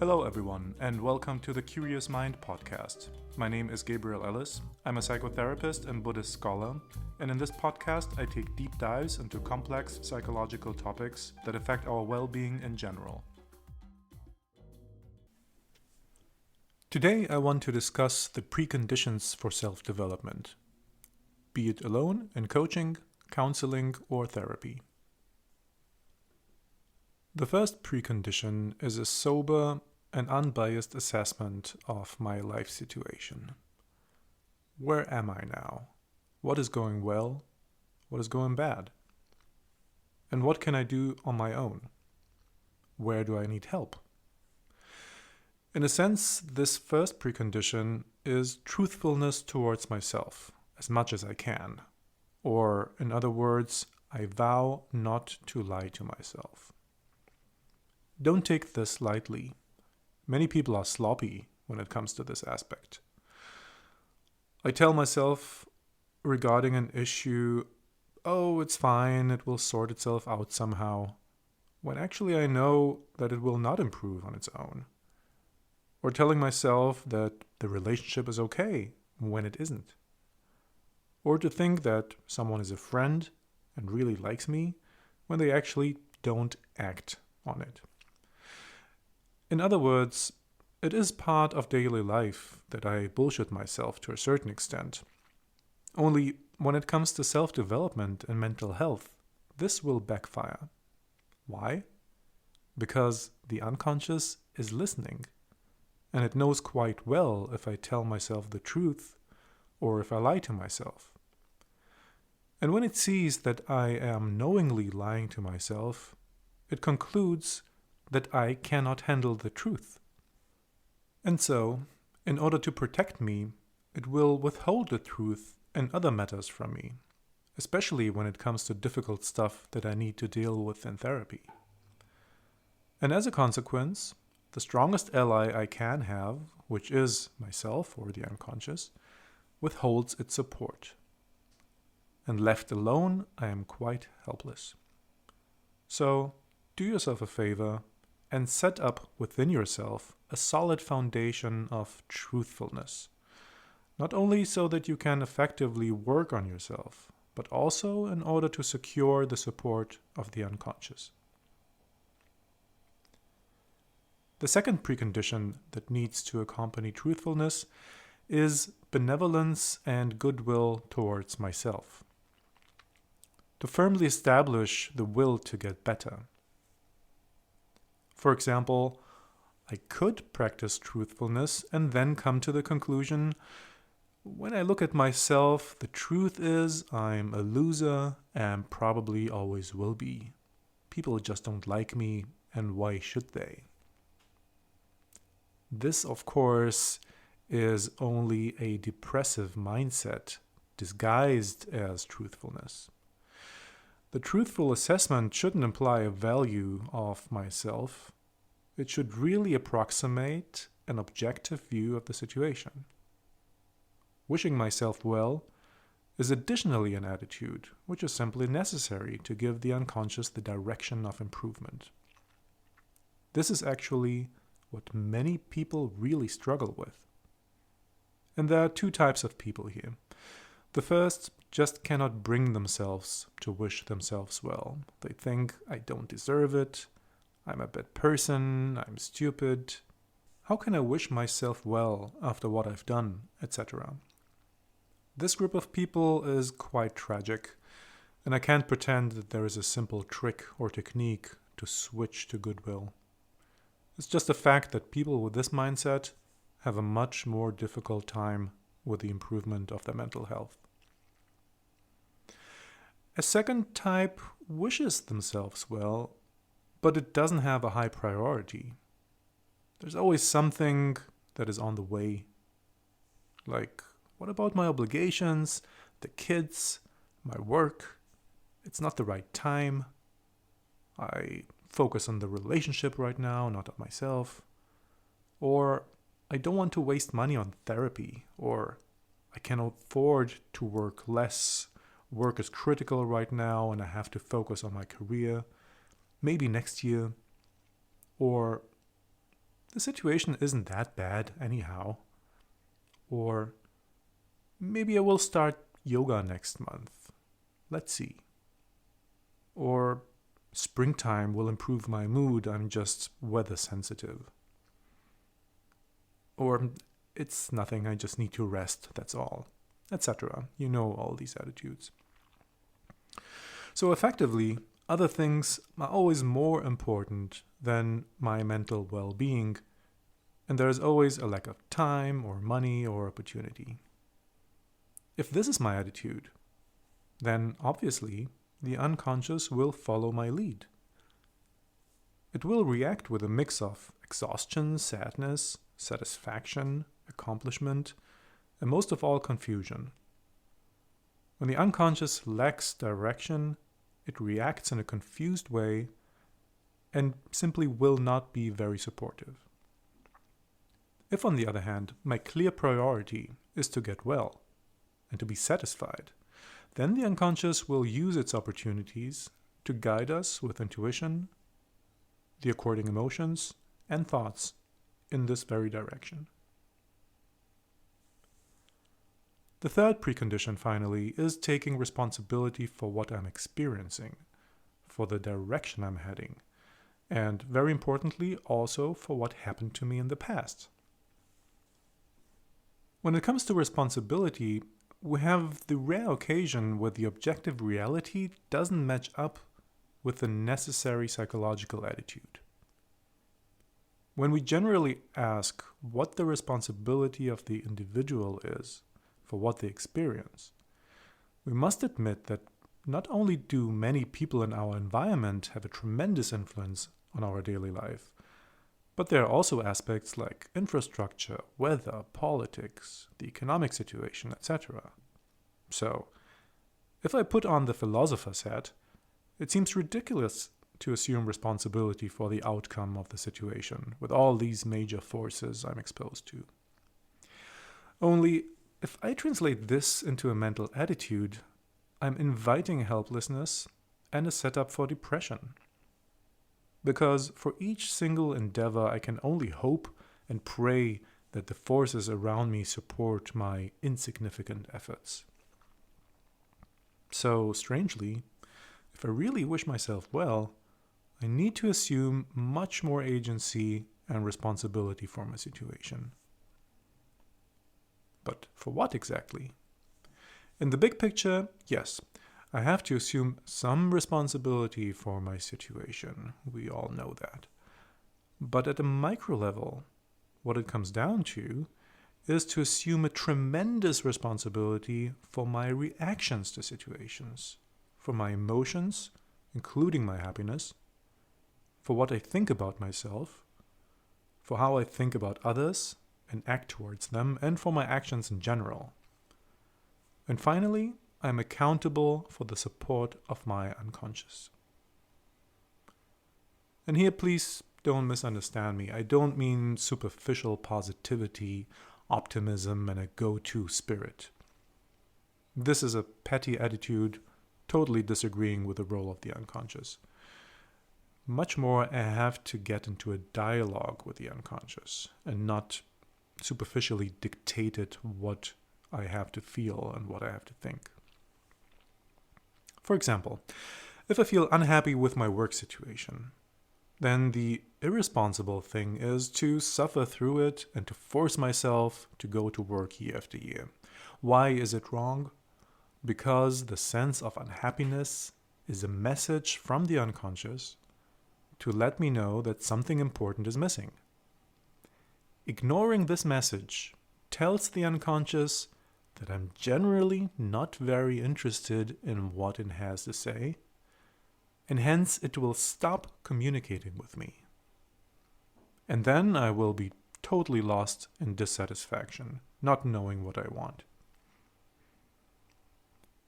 Hello everyone, and welcome to the Curious Mind podcast. My name is Gabriel Ellis. I'm a psychotherapist and Buddhist scholar, and in this podcast I take deep dives into complex psychological topics that affect our well-being in general. Today I want to discuss the preconditions for self-development, be it alone, in coaching, counseling, or therapy. The first precondition is a sober and unbiased assessment of my life situation. Where am I now? What is going well? What is going bad? And what can I do on my own? Where do I need help? In a sense, this first precondition is truthfulness towards myself, as much as I can. Or, in other words, I vow not to lie to myself. Don't take this lightly. Many people are sloppy when it comes to this aspect. I tell myself regarding an issue, oh, it's fine, it will sort itself out somehow, when actually I know that it will not improve on its own. Or telling myself that the relationship is okay when it isn't. Or to think that someone is a friend and really likes me when they actually don't act on it. In other words, it is part of daily life that I bullshit myself to a certain extent. Only when it comes to self-development and mental health, this will backfire. Why? Because the unconscious is listening, and it knows quite well if I tell myself the truth or if I lie to myself. And when it sees that I am knowingly lying to myself, it concludes that I cannot handle the truth. And so, in order to protect me, it will withhold the truth and other matters from me, especially when it comes to difficult stuff that I need to deal with in therapy. And as a consequence, the strongest ally I can have, which is myself or the unconscious, withholds its support. And left alone, I am quite helpless. So, do yourself a favor and set up within yourself a solid foundation of truthfulness. Not only so that you can effectively work on yourself, but also in order to secure the support of the unconscious. The second precondition that needs to accompany truthfulness is benevolence and goodwill towards myself. To firmly establish the will to get better. For example, I could practice truthfulness and then come to the conclusion, when I look at myself, the truth is I'm a loser and probably always will be. People just don't like me, and why should they? This, of course, is only a depressive mindset disguised as truthfulness. The truthful assessment shouldn't imply a value of myself. It should really approximate an objective view of the situation. Wishing myself well is additionally an attitude which is simply necessary to give the unconscious the direction of improvement. This is actually what many people really struggle with. And there are two types of people here. The first just cannot bring themselves to wish themselves well. They think, I don't deserve it, I'm a bad person, I'm stupid. How can I wish myself well after what I've done, etc.? This group of people is quite tragic, and I can't pretend that there is a simple trick or technique to switch to goodwill. It's just a fact that people with this mindset have a much more difficult time with the improvement of their mental health. A second type wishes themselves well, but it doesn't have a high priority. There's always something that is on the way. Like, what about my obligations, the kids, my work? It's not the right time. I focus on the relationship right now, not on myself. Or I don't want to waste money on therapy, or I can afford to work less. Work is critical right now and I have to focus on my career. Maybe next year. Or the situation isn't that bad anyhow. Or maybe I will start yoga next month. Let's see. Or springtime will improve my mood, I'm just weather sensitive. Or it's nothing, I just need to rest, that's all, etc. You know all these attitudes. So effectively, other things are always more important than my mental well-being, and there is always a lack of time or money or opportunity. If this is my attitude, then obviously the unconscious will follow my lead. It will react with a mix of exhaustion, sadness, satisfaction, accomplishment, and most of all, confusion. When the unconscious lacks direction, it reacts in a confused way and simply will not be very supportive. If, on the other hand, my clear priority is to get well and to be satisfied, then the unconscious will use its opportunities to guide us with intuition, the according emotions, and thoughts in this very direction. The third precondition, finally, is taking responsibility for what I'm experiencing, for the direction I'm heading, and very importantly, also for what happened to me in the past. When it comes to responsibility, we have the rare occasion where the objective reality doesn't match up with the necessary psychological attitude. When we generally ask what the responsibility of the individual is for what they experience, we must admit that not only do many people in our environment have a tremendous influence on our daily life, but there are also aspects like infrastructure, weather, politics, the economic situation, etc. So, if I put on the philosopher's hat, it seems ridiculous to assume responsibility for the outcome of the situation with all these major forces I'm exposed to. Only, if I translate this into a mental attitude, I'm inviting helplessness and a setup for depression. Because for each single endeavor, I can only hope and pray that the forces around me support my insignificant efforts. So, strangely, if I really wish myself well, I need to assume much more agency and responsibility for my situation. But for what exactly? In the big picture, yes, I have to assume some responsibility for my situation. We all know that. But at a micro level, what it comes down to is to assume a tremendous responsibility for my reactions to situations, for my emotions, including my happiness, for what I think about myself, for how I think about others and act towards them, and for my actions in general. And finally, I'm accountable for the support of my unconscious. And here, please don't misunderstand me. I don't mean superficial positivity, optimism, and a go-to spirit. This is a petty attitude, totally disagreeing with the role of the unconscious. Much more, I have to get into a dialogue with the unconscious and not superficially dictated what I have to feel and what I have to think. For example, if I feel unhappy with my work situation, then the irresponsible thing is to suffer through it and to force myself to go to work year after year. Why is it wrong? Because the sense of unhappiness is a message from the unconscious to let me know that something important is missing. Ignoring this message tells the unconscious that I'm generally not very interested in what it has to say, and hence it will stop communicating with me. And then I will be totally lost in dissatisfaction, not knowing what I want.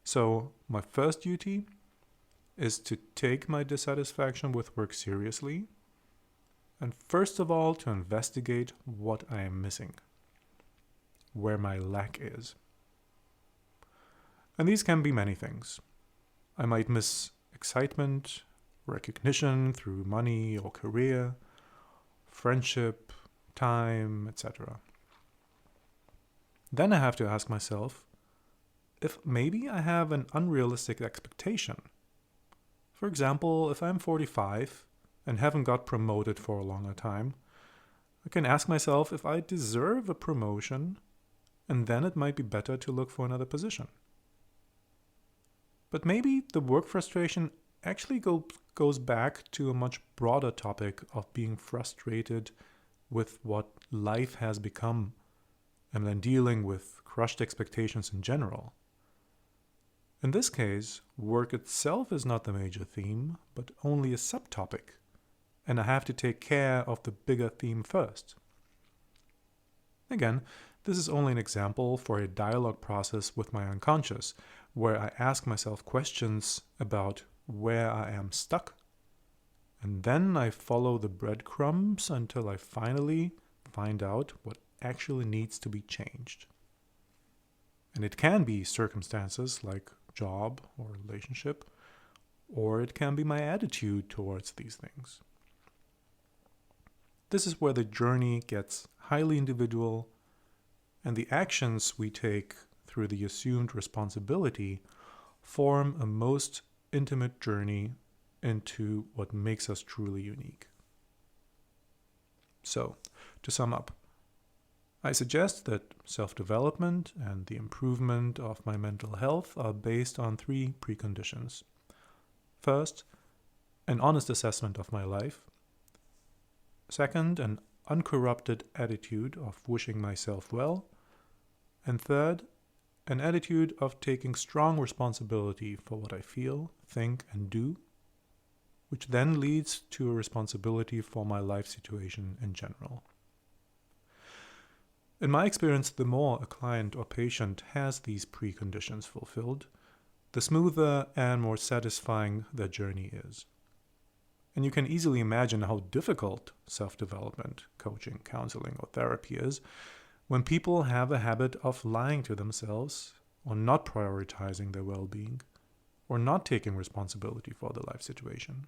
So my first duty is to take my dissatisfaction with work seriously, and first of all to investigate what I am missing, where my lack is. And these can be many things. I might miss excitement, recognition through money or career, friendship, time, etc. Then I have to ask myself if maybe I have an unrealistic expectation. For example, if I'm 45 and haven't got promoted for a longer time, I can ask myself if I deserve a promotion, and then it might be better to look for another position. But maybe the work frustration actually goes back to a much broader topic of being frustrated with what life has become and then dealing with crushed expectations in general. In this case, work itself is not the major theme, but only a subtopic, and I have to take care of the bigger theme first. Again, this is only an example for a dialogue process with my unconscious, where I ask myself questions about where I am stuck, and then I follow the breadcrumbs until I finally find out what actually needs to be changed. And it can be circumstances like job or relationship, or it can be my attitude towards these things. This is where the journey gets highly individual, and the actions we take through the assumed responsibility form a most intimate journey into what makes us truly unique. So, to sum up, I suggest that self-development and the improvement of my mental health are based on 3 preconditions. First, an honest assessment of my life. Second, an uncorrupted attitude of wishing myself well. And third, an attitude of taking strong responsibility for what I feel, think, and do, which then leads to a responsibility for my life situation in general. In my experience, the more a client or patient has these preconditions fulfilled, the smoother and more satisfying their journey is. And you can easily imagine how difficult self-development, coaching, counseling, or therapy is when people have a habit of lying to themselves or not prioritizing their well-being or not taking responsibility for their life situation.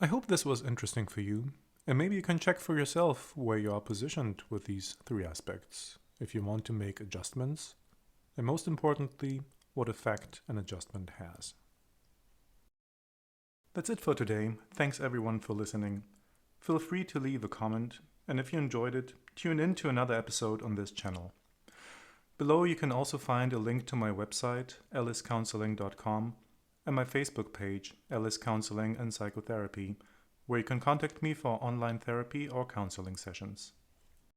I hope this was interesting for you. And maybe you can check for yourself where you are positioned with these 3 aspects, if you want to make adjustments, and most importantly, what effect an adjustment has. That's it for today. Thanks everyone for listening. Feel free to leave a comment, and if you enjoyed it, tune in to another episode on this channel. Below you can also find a link to my website, elliscounseling.com, and my Facebook page, Ellis Counseling and Psychotherapy, where you can contact me for online therapy or counseling sessions.